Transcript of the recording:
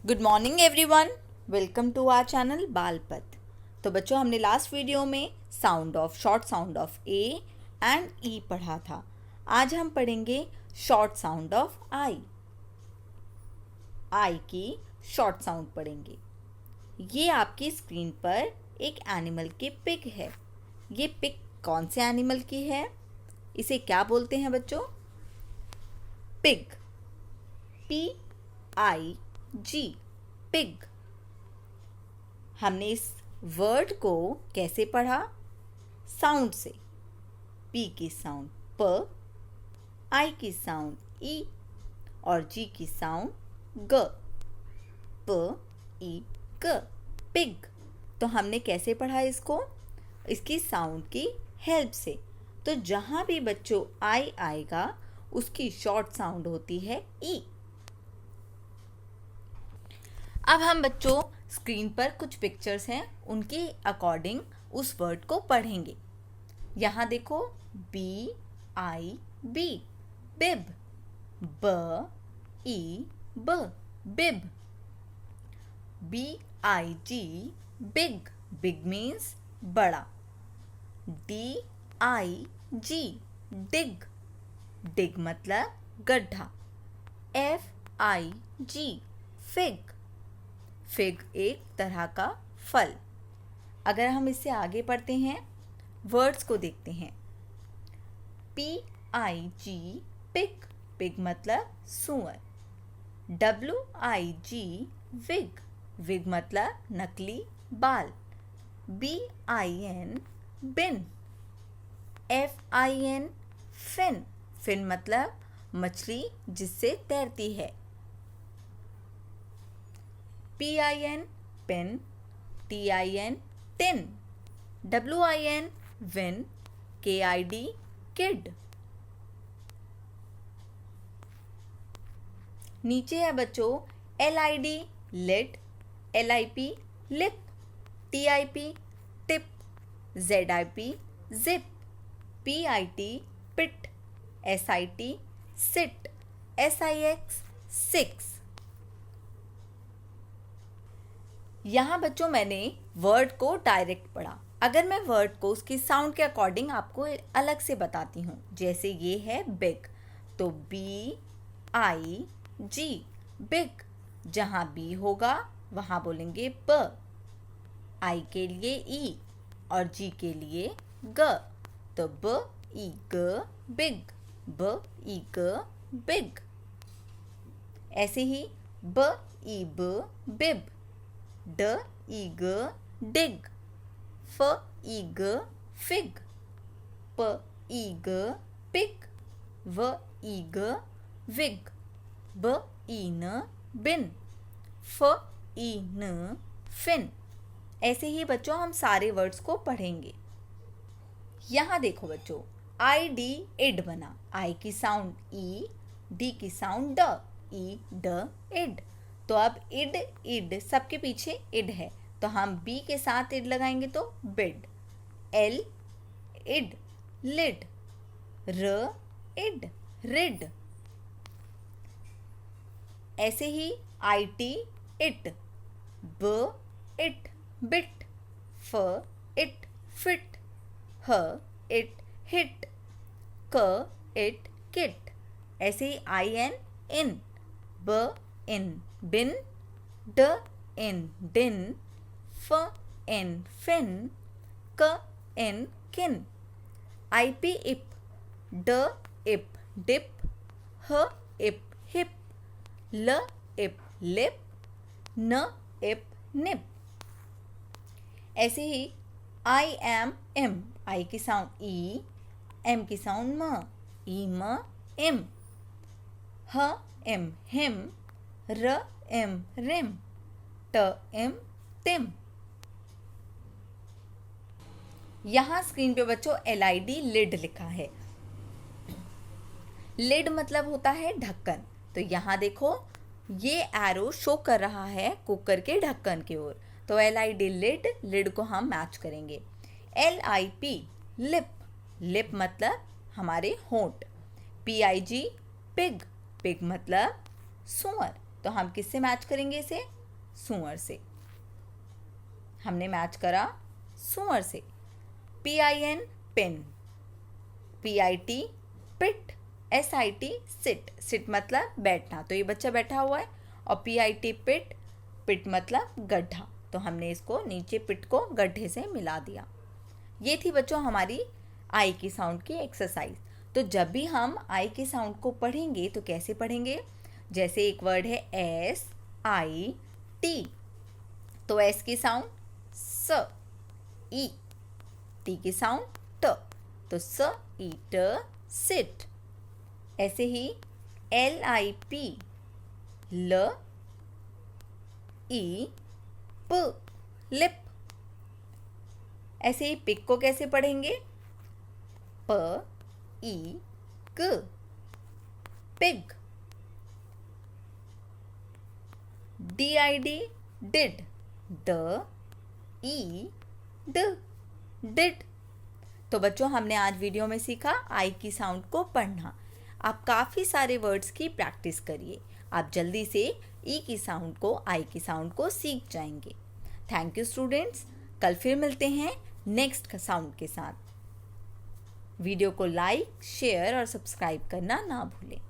Good morning everyone, welcome to our channel Balpath. तो बच्चों, हमने लास्ट वीडियो में short sound of A and E पढ़ा था। आज हम पढ़ेंगे short sound of I. I की शॉर्ट साउंड पढ़ेंगे। ये आपकी स्क्रीन पर एक एनिमल की पिक है। ये पिक कौन से एनिमल की है? इसे क्या बोलते हैं बच्चों? पिग। PIG, pig. हमने इस वर्ड को कैसे पढ़ा? साउंड से। P की साउंड प, I की साउंड ई और G की साउंड ग। प ई ग, पिग। तो हमने कैसे पढ़ा इसको? इसकी साउंड की हेल्प से। तो जहाँ भी बच्चों आई आएगा उसकी शॉर्ट साउंड होती है ई। अब हम बच्चों स्क्रीन पर कुछ पिक्चर्स हैं, उनके अकॉर्डिंग उस वर्ड को पढ़ेंगे। यहाँ देखो, BIB, बिब। BEB, बिब। BIG, big. बिग मीन्स बड़ा। DIG, डिग। डिग मतलब गड्ढा। FIG, fig. फिग एक तरह का फल। अगर हम इससे आगे पढ़ते हैं, वर्ड्स को देखते हैं। PIG, pig. पिग मतलब सुअर। WIG, wig. विग मतलब नकली बाल। BIN, bin. FIN, fin. Fin मतलब मछली जिससे तैरती है। PIN, pin. TIN, tin. WIN, win. KID, kid. नीचे है बच्चों LID, lid. LIP, lip. TIP, tip. ZIP, zip. PIT, pit. SIT, sit. SIX, six. यहाँ बच्चों मैंने वर्ड को डायरेक्ट पढ़ा। अगर मैं वर्ड को उसकी साउंड के अकॉर्डिंग आपको अलग से बताती हूँ, जैसे ये है बिग, तो BIG, बिग। जहाँ B होगा वहाँ बोलेंगे ब। I के लिए E और G के लिए ग, तो BIG, बिग। BIG, big. ऐसे ही BIB, bib. DIG, dig. FIG, fig. PIG, pig. VIG, vig. BIN, bin. FIN, fin. ऐसे ही बच्चों हम सारे वर्ड्स को पढ़ेंगे। यहाँ देखो बच्चों, ID, इड बना। I की साउंड E, D की साउंड ड, E, ड, इड। तो अब इड इड सबके पीछे इड है, तो हम B के साथ इड लगाएंगे तो bid. L, id, lid. R, id, rid. ऐसे ही IT, it. B, it, bit. F, it, fit. H, it, hit. K, it, kit. ऐसे ही IN, in. B, in, bin. D, इन, डिन। F, इन, फिन। K, इन, किन। IP, इप। D, इप, dip. H, इप, hip. L, इप, लिप। N, इप, निप। ऐसे ही I am, M। I की साउंड E, M की साउंड म। E, म, इम। H, इम, हिम। R, इम, रिम। T, इम, टिम। यहाँ स्क्रीन पे बच्चों LID, लिड लिखा है। लिड मतलब होता है ढक्कन। तो यहाँ देखो, ये एरो शो कर रहा है कुकर के ढक्कन की ओर, तो LID, लिड। लिड को हम मैच करेंगे। LIP, lip. लिप मतलब हमारे होंठ। PIG, pig. पिग मतलब सुअर। तो हम किससे मैच करेंगे इसे? सूअर से। हमने मैच करा सूअर से। PIN pin, PIT pit, SIT seat, seat मतलब बैठना, तो ये बच्चा बैठा हुआ है। और PIT पिट, पिट मतलब गड्ढा, तो हमने इसको नीचे पिट को गड्ढे से मिला दिया। ये थी बच्चों हमारी आई की साउंड की एक्सरसाइज। तो जब भी हम आई की साउंड को पढ़ेंगे तो कैसे पढ़ेंगे? जैसे एक वर्ड है SIT, तो S की साउंड स, ई, टी की साउंड ट, तो स ई ट सिट। ऐसे ही LIP, ल ई प, लिप। ऐसे ही पिक को कैसे पढ़ेंगे? प ई क, पिग। DID डिड, ड ई ड, डिड। तो बच्चों हमने आज वीडियो में सीखा आई की साउंड को पढ़ना। आप काफ़ी सारे वर्ड्स की प्रैक्टिस करिए, आप जल्दी से ई की साउंड को, आई की साउंड को सीख जाएंगे। Thank you students. कल फिर मिलते हैं नेक्स्ट साउंड के साथ। वीडियो को लाइक, शेयर और सब्सक्राइब करना ना भूलें।